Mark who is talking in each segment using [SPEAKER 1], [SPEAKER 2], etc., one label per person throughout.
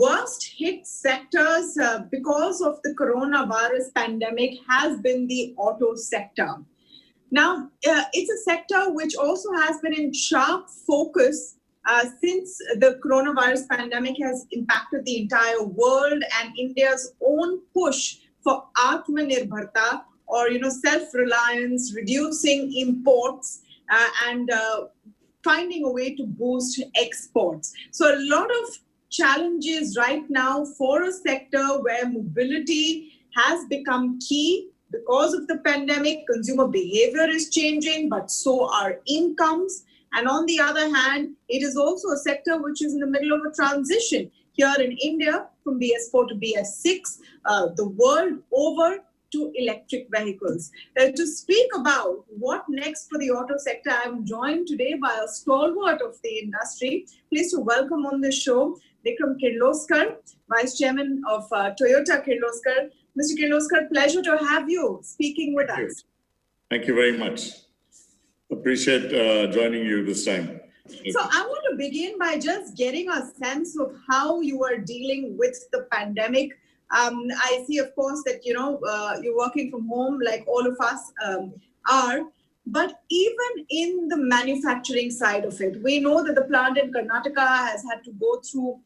[SPEAKER 1] worst hit sectors because of the coronavirus pandemic has been the auto sector. Now, it's a sector which also has been in sharp focus since the coronavirus pandemic has impacted the entire world, and India's own push for Atmanirbharta, or self-reliance, reducing imports, and finding a way to boost exports. So a lot of challenges right now for a sector where mobility has become key. Because of the pandemic, consumer behavior is changing, but so are incomes. And on the other hand, it is also a sector which is in the middle of a transition here in India from BS4 to BS6, the world over to electric vehicles. To speak about what next for the auto sector, I'm joined today by a stalwart of the industry. Pleased to welcome on the show Vikram Kirloskar, Vice Chairman of Toyota Kirloskar. Mr. Kirloskar, pleasure to have you speaking with us.
[SPEAKER 2] Thank you very much. Appreciate joining you this time.
[SPEAKER 1] So I want to begin by just getting a sense of how you are dealing with the pandemic. I see, of course, that you're working from home like all of us are. But even in the manufacturing side of it, we know that the plant in Karnataka has had to go through,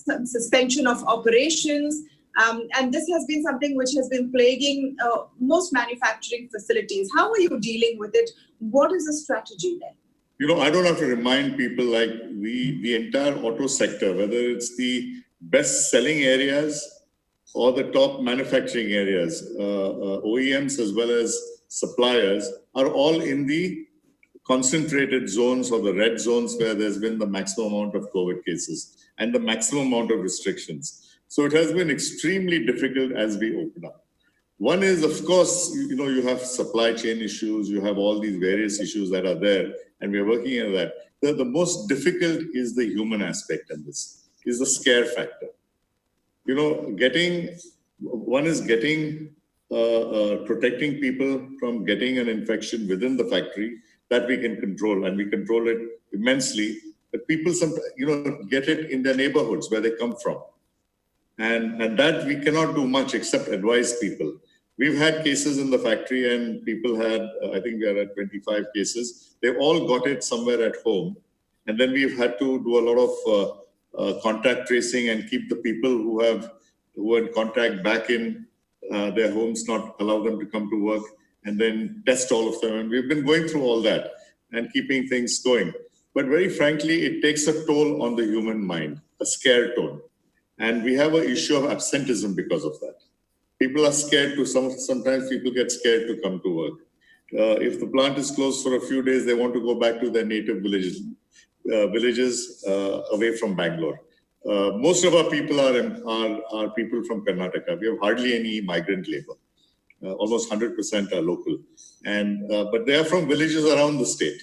[SPEAKER 1] some suspension of operations. And this has been something which has been plaguing most manufacturing facilities. How are you dealing with it? What is the strategy there?
[SPEAKER 2] I don't have to remind people, like the entire auto sector, whether it's the best selling areas or the top manufacturing areas, OEMs as well as suppliers are all in the concentrated zones or the red zones where there's been the maximum amount of COVID cases and the maximum amount of restrictions. So it has been extremely difficult as we open up. One is, of course, you have supply chain issues, you have all these various issues that are there, and we're working on that. The most difficult is the human aspect in this, is the scare factor. Protecting people from getting an infection within the factory that we can control, and we control it immensely. But people get it in their neighborhoods where they come from. And that we cannot do much except advise people. We've had cases in the factory and people had, I think we are at 25 cases. They've all got it somewhere at home. And then we've had to do a lot of contact tracing and keep the people who are in contact back in their homes, not allow them to come to work, and then test all of them. And we've been going through all that and keeping things going. But very frankly, it takes a toll on the human mind, a scare toll. And we have an issue of absenteeism because of that. People are scared to, sometimes people get scared to come to work. If the plant is closed for a few days, they want to go back to their native villages away from Bangalore. Most of our people are people from Karnataka. We have hardly any migrant labor. Almost 100% are local. But they are from villages around the state.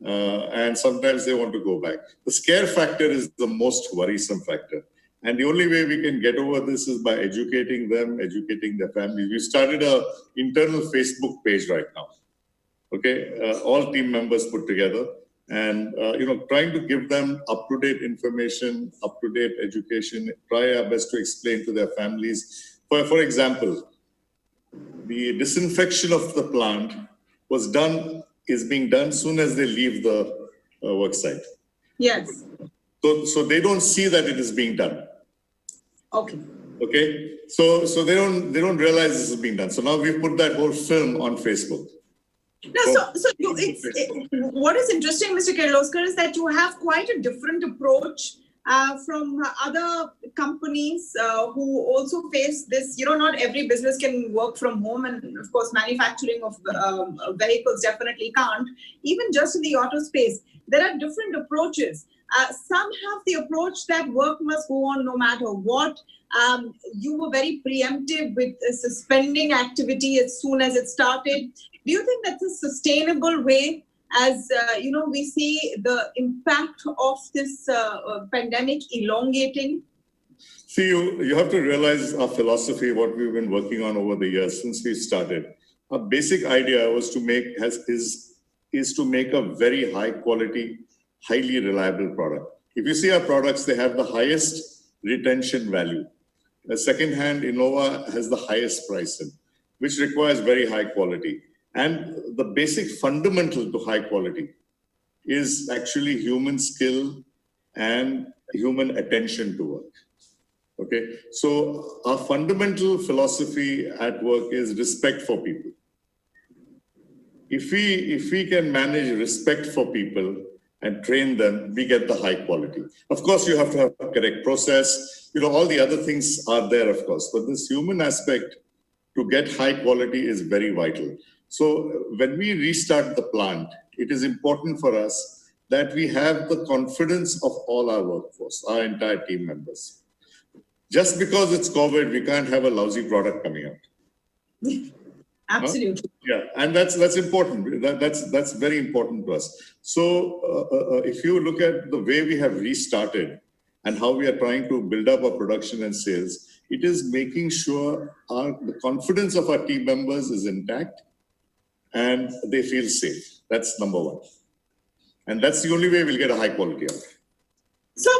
[SPEAKER 2] And sometimes they want to go back. The scare factor is the most worrisome factor. And the only way we can get over this is by educating them, educating their families. We started an internal Facebook page right now. Okay, all team members put together, and trying to give them up-to-date information, up-to-date education. Try our best to explain to their families. For example, the disinfection of the plant is being done soon as they leave the work site.
[SPEAKER 1] Yes.
[SPEAKER 2] So they don't see that it is being done. Okay. So they don't realize this is being done. So now we've put that whole film on Facebook.
[SPEAKER 1] No, what is interesting, Mr. Kirloskar, is that you have quite a different approach from other companies who also face this. Not every business can work from home, and of course, manufacturing of vehicles definitely can't. Even just in the auto space, there are different approaches. Some have the approach that work must go on no matter what. You were very preemptive with suspending activity as soon as it started. Do you think that's a sustainable way as, we see the impact of this pandemic elongating?
[SPEAKER 2] See, you have to realize our philosophy, what we've been working on over the years since we started. Our basic idea was to make a very high quality, highly reliable product. If you see our products, they have the highest retention value. The second-hand Innova has the highest pricing, which requires very high quality. And the basic fundamental to high quality is actually human skill and human attention to work. Okay, so our fundamental philosophy at work is respect for people. If we can manage respect for people and train them, we get the high quality. Of course, you have to have a correct process. All the other things are there, of course, but this human aspect to get high quality is very vital. So when we restart the plant, it is important for us that we have the confidence of all our workforce, our entire team members. Just because it's COVID, we can't have a lousy product coming out.
[SPEAKER 1] Absolutely.
[SPEAKER 2] Yeah, and that's important. That's very important to us. So if you look at the way we have restarted and how we are trying to build up our production and sales, it is making sure the confidence of our team members is intact and they feel safe. That's number one. And that's the only way we'll get a high quality out.
[SPEAKER 1] So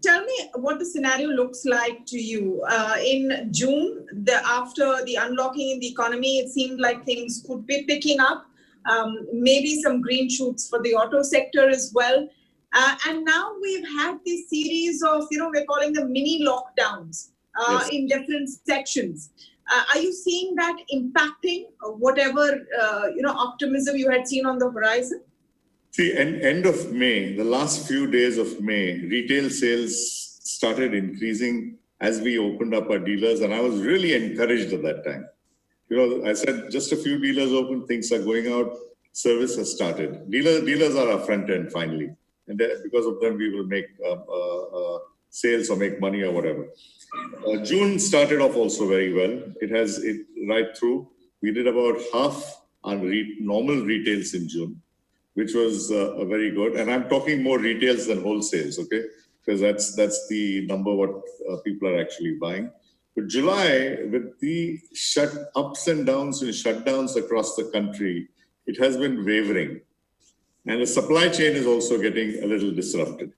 [SPEAKER 1] tell me what the scenario looks like to you. In June, after the unlocking in the economy, it seemed like things could be picking up, maybe some green shoots for the auto sector as well. And now we've had this series of, we're calling them mini lockdowns
[SPEAKER 2] Yes.
[SPEAKER 1] in different sections. Are you seeing that impacting whatever, optimism you had seen on the horizon?
[SPEAKER 2] See, end of May, the last few days of May, retail sales started increasing as we opened up our dealers, and I was really encouraged at that time. I said just a few dealers open, things are going out, service has started. Dealers are our front end finally, and because of them we will make sales or make money or whatever. June started off also very well. It right through. We did about half our normal retails in June, which was very good. And I'm talking more retails than wholesales, okay? Because that's the number what people are actually buying. But July, with the ups and downs and shutdowns across the country, it has been wavering. And the supply chain is also getting a little disrupted.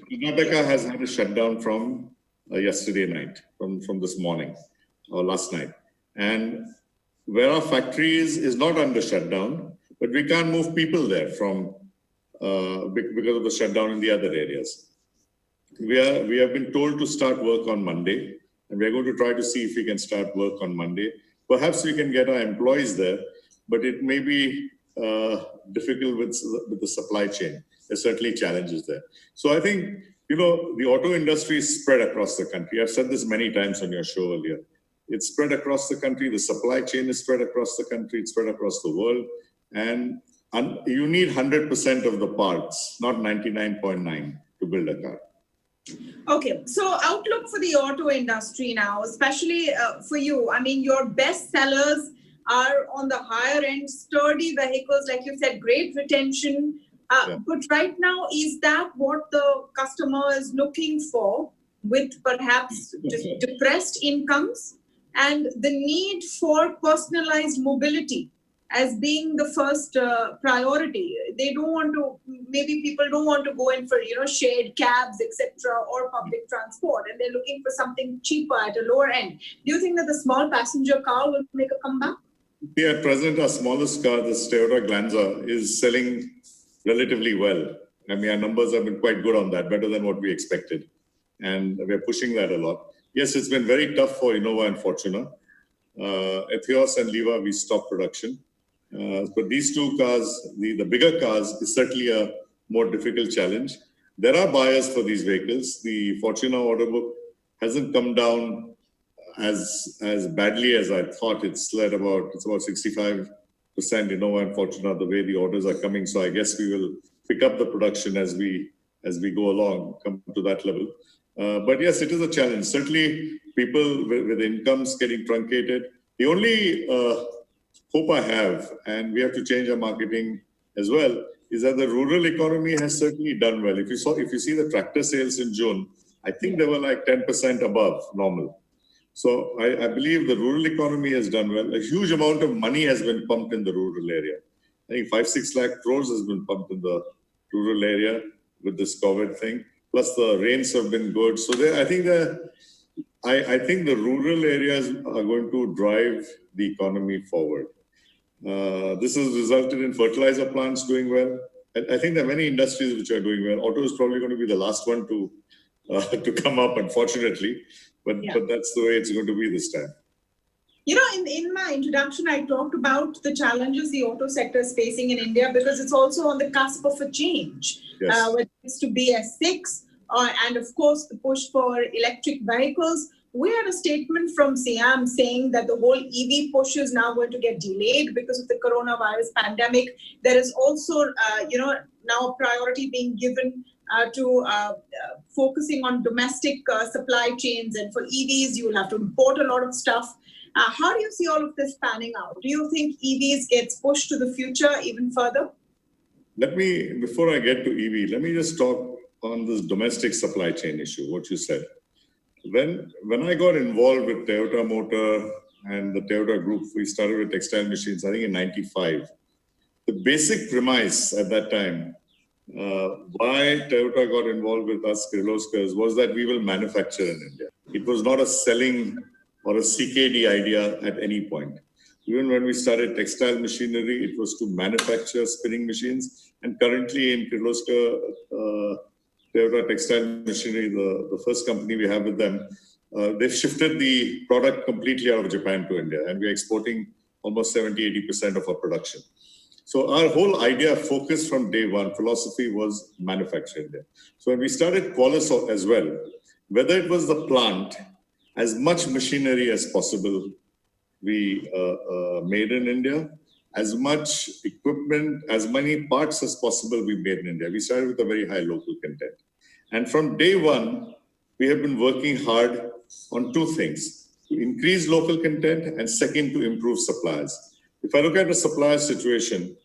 [SPEAKER 2] Karnataka has had a shutdown from yesterday night, from this morning or last night. And where our factory is not under shutdown, but we can't move people there because of the shutdown in the other areas. We have been told to start work on Monday, and we're going to try to see if we can start work on Monday. Perhaps we can get our employees there, but it may be difficult with the supply chain. There's certainly challenges there. So I think, the auto industry is spread across the country. I've said this many times on your show earlier. It's spread across the country. The supply chain is spread across the country. It's spread across the world. And you need 100% of the parts, not 99.9 to build a car.
[SPEAKER 1] Okay, so outlook for the auto industry now, especially for you. I mean, your best sellers are on the higher end, sturdy vehicles, like you said, great retention. But right now, is that what the customer is looking for with perhaps depressed incomes and the need for personalized mobility as being the first priority? They don't want to, maybe people don't want to go in for, shared cabs, etc., or public transport, and they're looking for something cheaper at a lower end. Do you think that the small passenger car will make a comeback?
[SPEAKER 2] Yeah, at present, our smallest car, the Toyota Glanza, is selling relatively well. I mean, our numbers have been quite good on that, better than what we expected. And we're pushing that a lot. Yes, it's been very tough for Innova and Fortuner. Etios and Liva, we stopped production. But these two cars, the bigger cars, is certainly a more difficult challenge. There are buyers for these vehicles. The Fortuner order book hasn't come down as badly as I thought. It's about 65% Innova and Fortuner, the way the orders are coming. So I guess we will pick up the production as we go along, come to that level. But yes, it is a challenge. Certainly, people with incomes getting truncated. The only hope I have, and we have to change our marketing as well, is that the rural economy has certainly done well. If you see the tractor sales in June, I think they were like 10% above normal. So I believe the rural economy has done well. A huge amount of money has been pumped in the rural area. I think 5-6 lakh crores has been pumped in the rural area with this COVID thing. Plus the rains have been good. So I think the rural areas are going to drive the economy forward. This has resulted in fertilizer plants doing well. And I think there are many industries which are doing well. Auto is probably going to be the last one to come up, unfortunately. But that's the way it's going to be this time.
[SPEAKER 1] In my introduction, I talked about the challenges the auto sector is facing in India because it's also on the cusp of a change.
[SPEAKER 2] Yes.
[SPEAKER 1] Whether it's to BS6 and of course the push for electric vehicles. We had a statement from Siam saying that the whole EV push is now going to get delayed because of the coronavirus pandemic. There is also, now a priority being given to focusing on domestic supply chains. And for EVs, you will have to import a lot of stuff. How do you see all of this panning out? Do you think EVs gets pushed to the future even further?
[SPEAKER 2] Before I get to EV, let me just talk on this domestic supply chain issue, what you said. When I got involved with Toyota Motor and the Toyota Group, we started with textile machines, I think in 95. The basic premise at that time, why Toyota got involved with us, Kirloskars, was that we will manufacture in India. It was not a selling or a CKD idea at any point. Even when we started textile machinery, it was to manufacture spinning machines. And currently in Kirloskar, Toyota Textile Machinery, the first company we have with them, they've shifted the product completely out of Japan to India, and we're exporting almost 70-80% of our production. So our whole idea, focus from day one, philosophy was manufacture India. So when we started Qualis as well, whether it was the plant, as much machinery as possible, we made in India, as much equipment, as many parts as possible we made in India. We started with a very high local content. And from day one, we have been working hard on two things: to increase local content, and second, to improve suppliers. If I look at the supplier situation,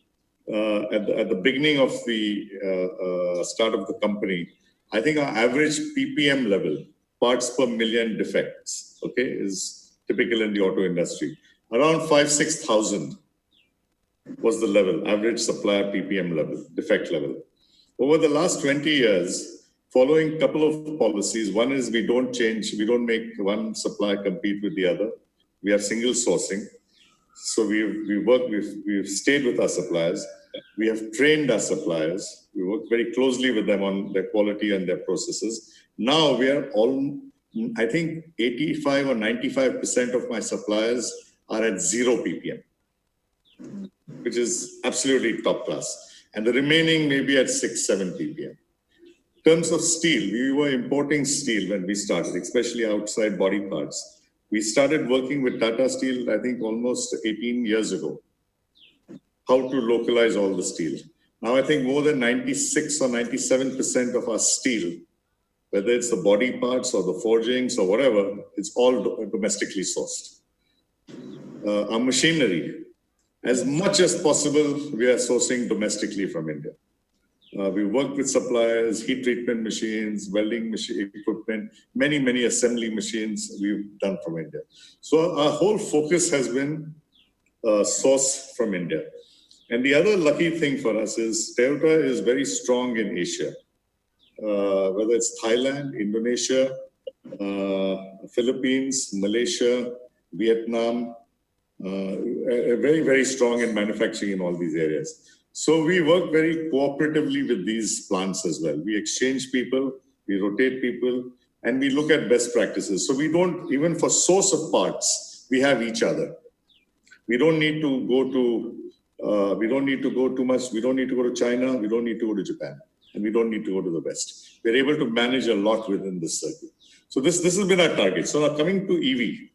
[SPEAKER 2] at the beginning of the start of the company, I think our average PPM level, parts per million defects, okay, is typical in the auto industry. Around 5,000-6,000 was the level, average supplier PPM level, defect level. Over the last 20 years, following a couple of policies, one is we don't make one supplier compete with the other. We have single sourcing. So we've stayed with our suppliers. We have trained our suppliers. We work very closely with them on their quality and their processes. Now we are I think 85 or 95% of my suppliers are at 0 ppm, which is absolutely top class. And the remaining maybe at 6-7 ppm. In terms of steel, we were importing steel when we started, especially outside body parts. We started working with Tata Steel, I think almost 18 years ago, how to localize all the steel. Now I think more than 96 or 97% of our steel, whether it's the body parts or the forgings or whatever, it's all domestically sourced. Our machinery, as much as possible, we are sourcing domestically from India. We work with suppliers, heat treatment machines, welding machine equipment, many assembly machines we've done from India. So our whole focus has been source from India. And the other lucky thing for us is Toyota is very strong in Asia, whether it's Thailand, Indonesia, Philippines, Malaysia, Vietnam, very strong in manufacturing in all these areas. So we work very cooperatively with these plants as well. We exchange people, we rotate people, and we look at best practices. So we don't, even for source of parts, we have each other. We don't need to go too much. We don't need to go to China. We don't need to go to Japan. And we don't need to go to the West. We're able to manage a lot within this circle. So this has been our target. So now coming to EV.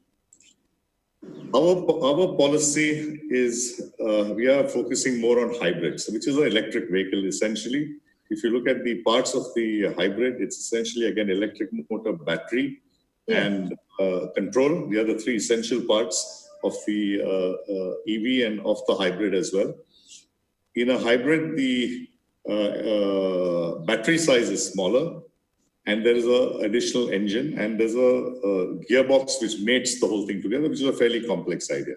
[SPEAKER 2] Our policy is we are focusing more on hybrids, which is an electric vehicle essentially. If you look at the parts of the hybrid, it's essentially again electric motor, battery, and control. The other three essential parts of the EV and of the hybrid as well. In a hybrid, the battery size is smaller, and there is an additional engine, and there's a gearbox which mates the whole thing together, which is a fairly complex idea.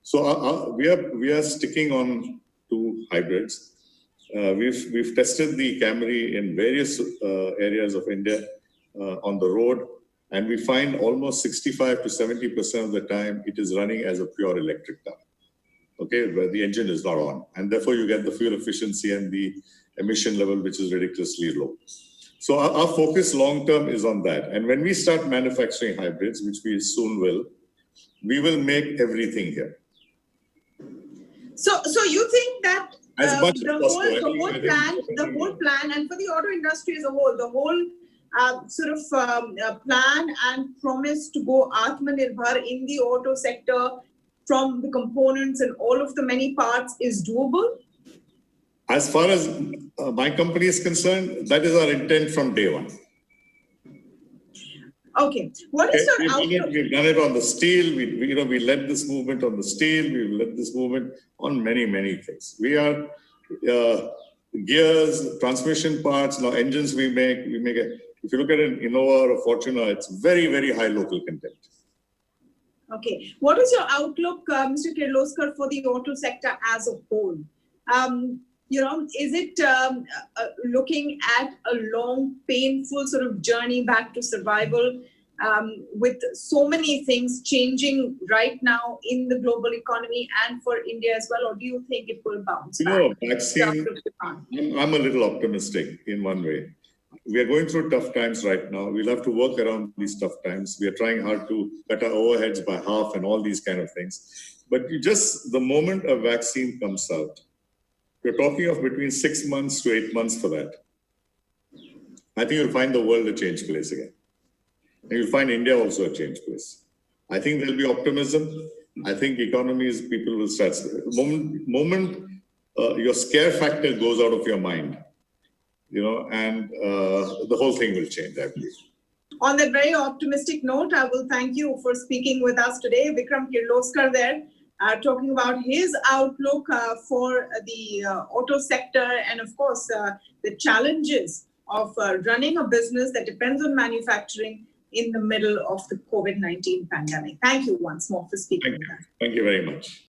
[SPEAKER 2] So we are sticking on to hybrids. We've tested the Camry in various areas of India on the road, and we find almost 65 to 70% of the time it is running as a pure electric car. Okay, where the engine is not on, and therefore you get the fuel efficiency and the emission level, which is ridiculously low. So our focus long term is on that. And when we start manufacturing hybrids, which we soon will, we will make everything here.
[SPEAKER 1] So you think that
[SPEAKER 2] as much
[SPEAKER 1] the
[SPEAKER 2] as possible.
[SPEAKER 1] The whole plan, and for the auto industry as a whole, the whole plan and promise to go Atmanirbhar in the auto sector from the components and all of the many parts is doable?
[SPEAKER 2] As far as my company is concerned, that is our intent from day one.
[SPEAKER 1] Okay. What is your outlook?
[SPEAKER 2] We've done it on the steel. We led this movement on the steel. We've led this movement on many, many things. We are gears, transmission parts, now engines we make. If you look at an Innova or a Fortuner, it's very, very high local content.
[SPEAKER 1] Okay. What is your outlook, Mr. Kirloskar, for the auto sector as a whole? Is it looking at a long, painful sort of journey back to survival with so many things changing right now in the global economy and for India as well? Or do you think it will bounce back?
[SPEAKER 2] Vaccine, I'm a little optimistic in one way. We are going through tough times right now. We'll have to work around these tough times. We are trying hard to cut our overheads by half and all these kind of things. But the moment a vaccine comes out, we're talking of between 6 months to 8 months for that. I think you'll find the world a changed place again. And you'll find India also a changed place. I think there'll be optimism. I think economies, people will start. Moment your scare factor goes out of your mind, and the whole thing will change, I believe.
[SPEAKER 1] On that very optimistic note, I will thank you for speaking with us today. Vikram Kirloskar there, talking about his outlook for the auto sector and, of course, the challenges of running a business that depends on manufacturing in the middle of the COVID-19 pandemic. Thank you once more for speaking with us.
[SPEAKER 2] Thank you very much.